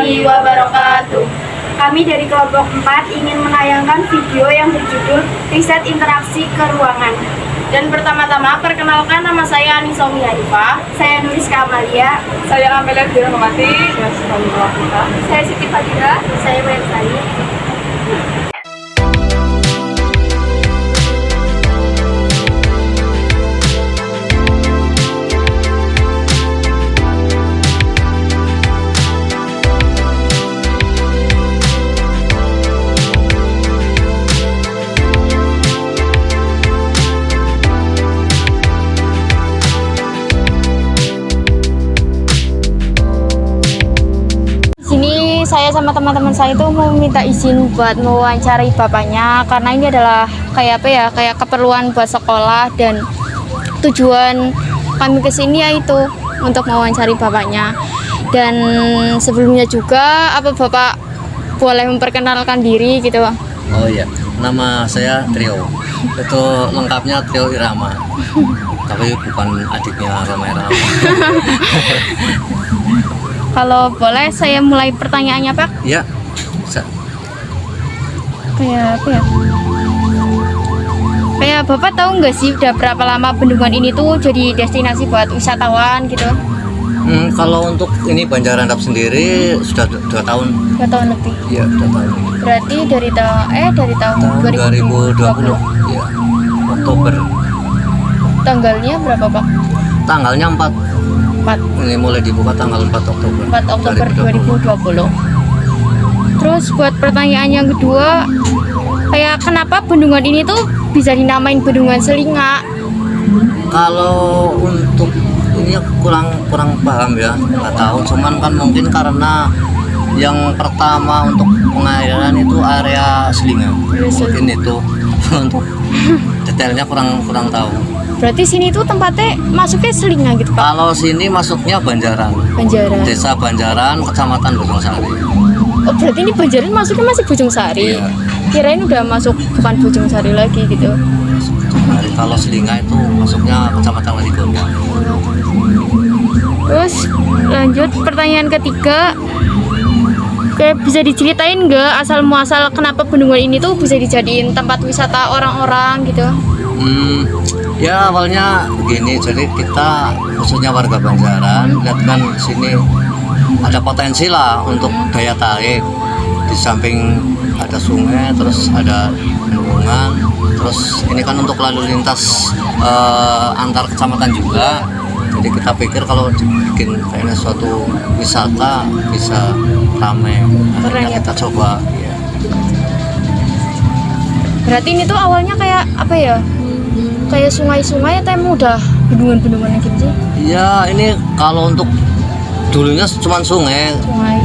warahmatullahi wabarakatuh. Kami dari kelompok 4 ingin menayangkan video yang berjudul Riset Interaksi Keruangan. Dan pertama-tama perkenalkan, nama saya Anissa Miharifah. Saya Nuriska Amalia. Saya Amelia Dirahmati. Saya Siti Fadila. Saya Wayan Sari. Sini saya sama teman-teman saya itu mau minta izin buat mewawancarai bapaknya, karena ini adalah kayak apa ya, kayak keperluan buat sekolah, dan tujuan kami kesini yaitu untuk mewawancarai bapaknya. Dan sebelumnya juga, apa bapak boleh memperkenalkan diri gitu? Oh iya, nama saya Trio. Itu lengkapnya Trio Irama. Tapi bukan adiknya Roma Irama. Kalau boleh saya mulai pertanyaannya, Pak? Iya, bisa. Kayak apa ya? Kayak bapak tahu nggak sih udah berapa lama bendungan ini tuh jadi destinasi buat wisatawan gitu? Kalau untuk ini Banjarandap sendiri sudah 2 tahun. 2 tahun lebih. Iya, 2 tahun. Berarti dari tahun Tahun 2020. Iya, Oktober. Tanggalnya berapa, Pak? Tanggalnya 4. 4 Ini mulai dibuka tanggal 4 Oktober. 4 Oktober 2020. Terus buat pertanyaan yang kedua, kayak kenapa bendungan ini tuh bisa dinamain Bendungan Selinga? Kalau untuk ini kurang paham ya, nggak tahu. Cuman kan mungkin karena yang pertama untuk pengairan itu area Selinga, mungkin itu. Untuk detailnya kurang tahu. Berarti sini tuh tempatnya masuknya Selinga gitu, Pak? Kalau sini masuknya Banjaran, Banjaran. Desa Banjaran, Kecamatan Bojongsari. Oh, berarti ini Banjaran masuknya masih Bojongsari. Iya. Kirain udah masuk bukan Bojongsari lagi gitu. Bojongsari. Kalau Selinga itu masuknya Kecamatan Wadigorwo. Terus lanjut pertanyaan ketiga, kayak bisa diceritain nggak asal muasal kenapa bendungan ini tuh bisa dijadiin tempat wisata orang-orang gitu? Ya awalnya begini, jadi kita khususnya warga Banjaran lihat kan sini ada potensi lah untuk daya tarik. Di samping ada sungai, terus ada bendungan, terus ini kan untuk lalu lintas antar kecamatan juga. Jadi kita pikir kalau dibikin kayaknya suatu wisata bisa ramai. Akhirnya ya, kita coba. Ya. Berarti ini tuh awalnya kayak apa ya? Kayak sungai-sungai atau emang udah bendungan-bendungan gitu sih? Ya ini kalau untuk dulunya cuma sungai. Sungai.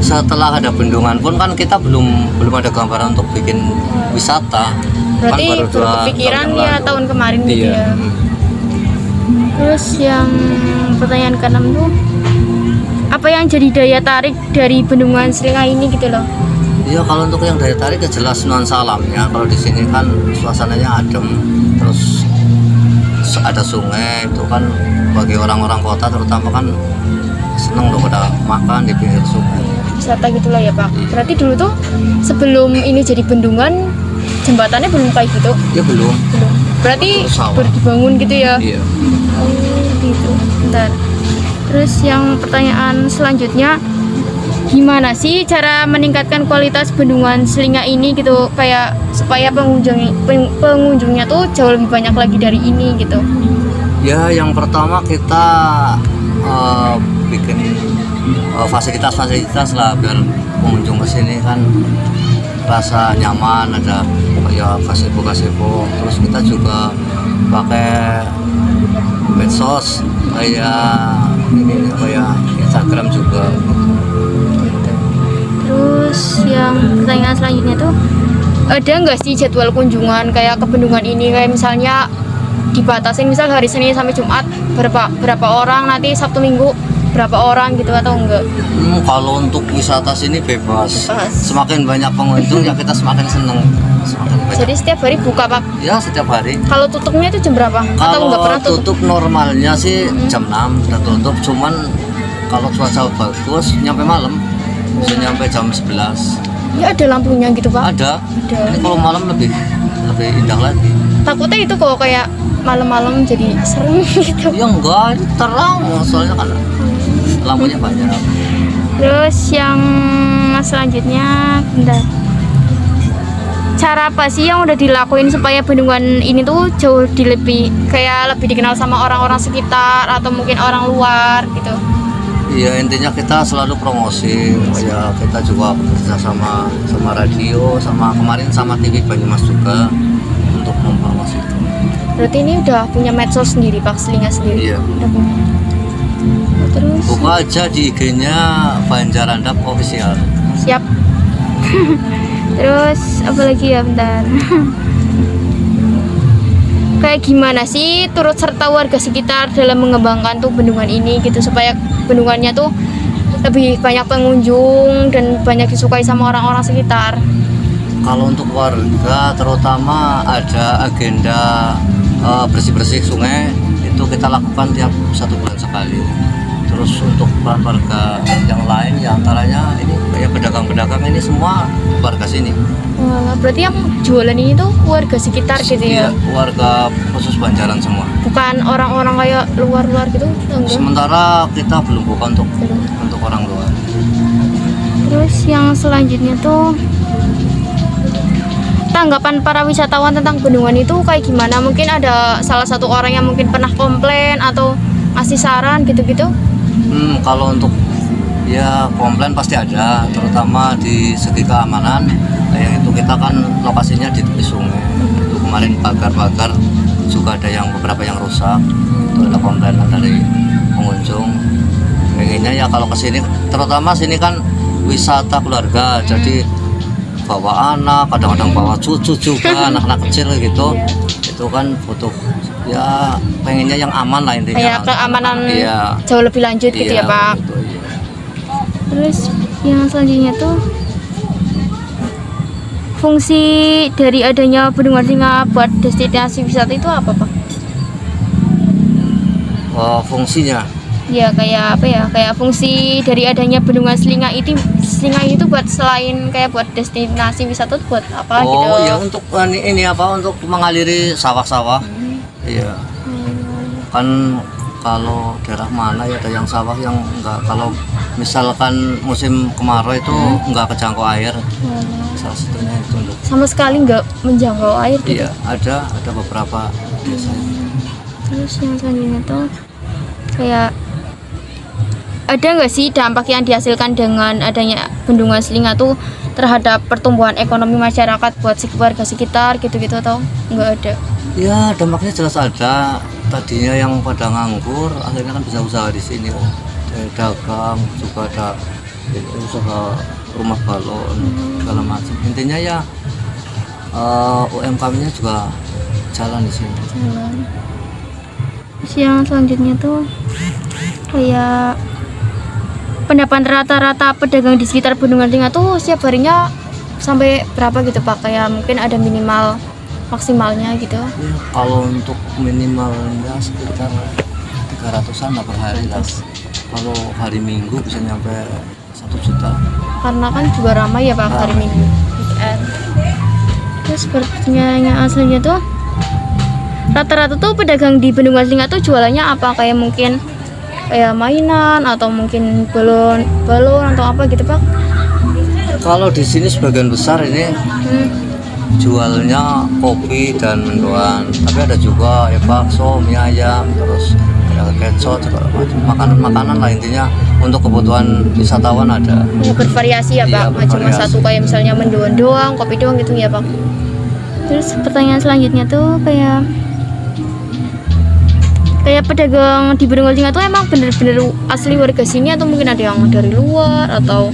Setelah ada bendungan pun kan kita belum ada gambaran untuk bikin wisata. Berarti kan baru baru kepikiran ya tahun kemarin gitu iya. ya. Terus yang pertanyaan ke-6 tuh, apa yang jadi daya tarik dari Bendungan Selinga ini gitu loh? Iya, kalau untuk yang daya tarik ya jelas nuansa alamnya. Kalau di sini kan suasananya adem, terus ada sungai, itu kan bagi orang-orang kota terutama kan seneng loh pada makan di pinggir sungai. Wisata gitulah ya, Pak. Berarti dulu tuh sebelum ini jadi bendungan, jembatannya belum kayak gitu? Ya belum. Berarti Sawah. baru dibangun gitu ya? Iya. Oh gitu. Bentar. Terus yang pertanyaan selanjutnya, gimana sih cara meningkatkan kualitas Bendungan Selinga ini gitu, kayak supaya pengunjungnya tuh jauh lebih banyak lagi dari ini gitu? Ya yang pertama kita bikin fasilitas lah biar pengunjung kesini kan rasa nyaman, ada ya gazebo, terus kita juga pakai medsos kayak ini kayak Instagram juga. Terus yang pertanyaan selanjutnya tuh, ada nggak sih jadwal kunjungan kayak ke bendungan ini, kayak misalnya dibatasin misal hari Senin sampai Jumat berapa orang, nanti Sabtu Minggu berapa orang gitu atau enggak? Kalau untuk wisata sini bebas. Semakin banyak pengunjung ya kita semakin seneng. Semakin banyak. Jadi setiap hari buka, Pak? Ya setiap hari. Kalau tutupnya itu jam berapa? Atau Kalau nggak pernah tutup? tutup normalnya sih jam 6 udah tutup, cuman kalau cuaca bagus nyampe malam, bisa nyampe jam 11. Ya ada lampunya gitu Pak? Ada. Ada. Ini kalau malam lebih indah lagi. Takutnya itu kok kayak malam-malam jadi serem gitu. Ya enggak, ini terang soalnya kan lampunya banyak. Terus yang selanjutnya, bentar. Cara apa sih yang udah dilakuin supaya bendungan ini tuh jauh lebih dikenal sama orang-orang sekitar atau mungkin orang luar gitu? Iya, intinya kita selalu promosi. Ya kita juga bekerja sama radio, sama kemarin sama TV Banyumas juga untuk mempromosi. Berarti ini udah punya medsos sendiri Pak, Selinga sendiri? Iya. Udah punya. Terus Buka aja di IG-nya Banjarandap Official. siap. Terus apa lagi ya, bentar. Kayak gimana sih turut serta warga sekitar dalam mengembangkan tuh bendungan ini gitu supaya bendungannya tuh lebih banyak pengunjung dan banyak disukai sama orang-orang sekitar. Kalau untuk warga terutama ada agenda bersih-bersih sungai itu kita lakukan tiap 1 bulan sekali. Terus untuk peran warga yang lain ya antaranya ini kayak pedagang-pedagang ini semua warga sini. Wah, berarti yang jualan ini tuh warga sekitar gitu ya? Iya, warga khusus Banjaran semua. Bukan orang-orang kayak luar-luar gitu? Enggak. Sementara kita belum buka untuk orang luar. Terus yang selanjutnya tuh tanggapan para wisatawan tentang bendungan itu kayak gimana? Mungkin ada salah satu orang yang mungkin pernah komplain atau ngasih saran gitu-gitu? Kalau untuk ya komplain pasti ada, terutama di segi keamanan. Yang itu kita kan lokasinya di tepi sungai. Itu kemarin pagar-pagar juga ada yang beberapa yang rusak. Itu ada komplainan dari pengunjung. Pengennya ya kalau ke sini, terutama sini kan wisata keluarga, jadi bawa anak, kadang-kadang bawa cucu juga, anak-anak kecil gitu. Itu kan butuh ya pengennya yang aman lah intinya. Kayak keamanan Iya. jauh lebih lanjut gitu ya Iya, Pak. betul, iya. Terus yang selanjutnya tuh fungsi dari adanya Bendungan Selinga buat destinasi wisata itu apa Pak? Fungsinya Ya kayak apa ya? Kayak fungsi dari adanya Bendungan Selinga itu buat selain kayak buat destinasi wisata tuh buat apa gitu? ya untuk ini apa untuk mengaliri sawah-sawah. Iya. Kan kalau daerah mana ya ada yang sawah yang enggak, kalau misalkan musim kemarau itu enggak kejangkau air. Salah satunya itu untuk Sama sekali nggak menjangkau air gitu. iya, ada beberapa desa. Terus yang selanjutnya tuh kayak ada nggak sih dampak yang dihasilkan dengan adanya Bendungan Selinga tuh terhadap pertumbuhan ekonomi masyarakat buat warga sekitar gitu-gitu atau nggak ada? Ya dampaknya jelas ada. Tadinya yang pada nganggur akhirnya kan bisa usaha di sini. Ada dagang juga, ada usaha rumah balon segala macam. Intinya ya UMKM-nya juga jalan di sini. Jalan. Terus yang selanjutnya tuh kayak pendapatan rata-rata pedagang di sekitar Bendungan Selinga tuh setiap harinya sampai berapa gitu Pak? Kayak mungkin ada minimal maksimalnya gitu. Ya, kalau untuk minimalnya sekitar 300-an lah per hari lah. Kalau hari Minggu bisa nyampe 1 juta. Karena kan juga ramai ya Pak hari Minggu weekend. Terus pertanyaan selanjutnya tuh rata-rata tuh pedagang di Bendungan Selinga tuh jualannya apa? Kayak mungkin kayak mainan atau mungkin balon atau apa gitu Pak? Kalau di sini sebagian besar ini jualnya kopi dan mendoan, tapi ada juga ya bakso, mie ayam, terus ada kecot, segala macam makanan-makanan lah intinya untuk kebutuhan wisatawan ada. Ya, bervariasi ya Iya, Pak, nggak cuma bervariasi. satu kayak misalnya mendoan doang, kopi doang gitu ya Pak. Terus pertanyaan selanjutnya tuh kayak pedagang di Bendungan Selinga tuh emang bener-bener asli warga sini atau mungkin ada yang dari luar atau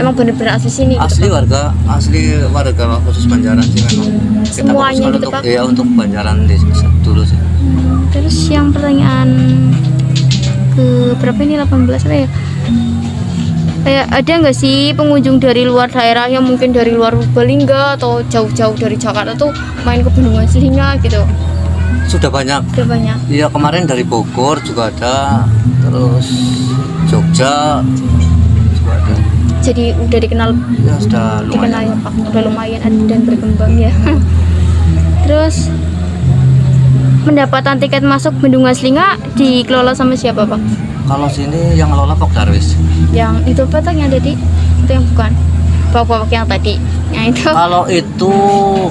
emang bener-bener asli sini gitu, Asli Pak? warga khusus Banjaran sih memang. Kita Semuanya fokuskan gitu, untuk Pak? ya untuk Banjaran dulu sih. Terus yang pertanyaan ke berapa ini 18 apa ya? Kayak ada nggak sih pengunjung dari luar daerah yang mungkin dari luar Purbalingga atau jauh-jauh dari Jakarta tuh main ke Bendungan Selinga gitu? Sudah banyak. Udah banyak. Iya, kemarin dari Bogor juga ada, terus Jogja juga ada. Jadi udah dikenal Ya sudah dikenal ya lumayan. Pak, udah lumayan ada dan berkembang ya. Terus pendapatan tiket masuk Bendungan Selinga dikelola sama siapa Pak? Kalau sini yang ngelola Pok Darwis. Yang itu Pak yang tadi? Itu yang bukan? Bapak yang tadi? Yang itu? Kalau itu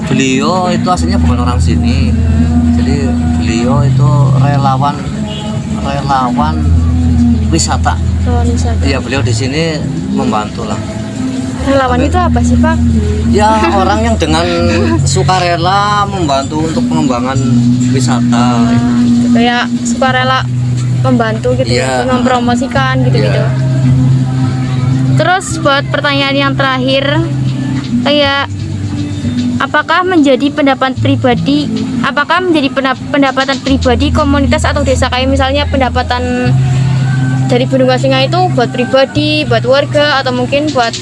beliau itu aslinya bukan orang sini. Jadi beliau itu relawan wisata. Relawan wisata. Iya, beliau di sini membantu lah. Relawan itu apa sih Pak? Ya, orang yang dengan sukarela membantu untuk pengembangan wisata. Kayak sukarela membantu gitu Iya. ya, mempromosikan gitu-gitu. Iya. Terus buat pertanyaan yang terakhir, kayak apakah menjadi pendapatan pribadi komunitas atau desa, kayak misalnya pendapatan dari Bendungan Selinga itu buat pribadi, buat warga atau mungkin buat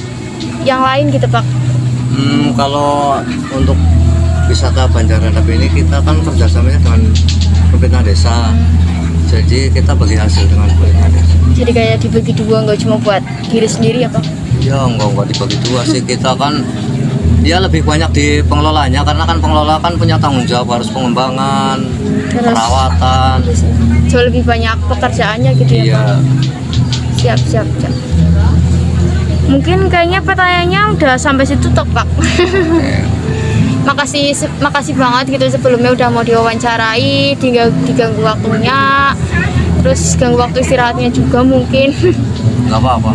yang lain gitu Pak? Kalau untuk wisata Banjarnegara ini kita kan kerjasamanya dengan pemerintah desa. Jadi kita bagi hasil dengan pemerintah desa. Jadi kayak dibagi dua, nggak cuma buat diri sendiri ya Pak? Ya enggak dibagi dua sih, kita kan dia lebih banyak di pengelolanya karena kan pengelola kan punya tanggung jawab, harus pengembangan, Terus perawatan. jauh lebih banyak pekerjaannya gitu ya Iya. Pak? Siap. Mungkin kayaknya pertanyaannya udah sampai situ toh Pak. Makasih banget gitu sebelumnya udah mau diwawancarai, diganggu waktunya, terus ganggu waktu istirahatnya juga mungkin. Enggak apa-apa.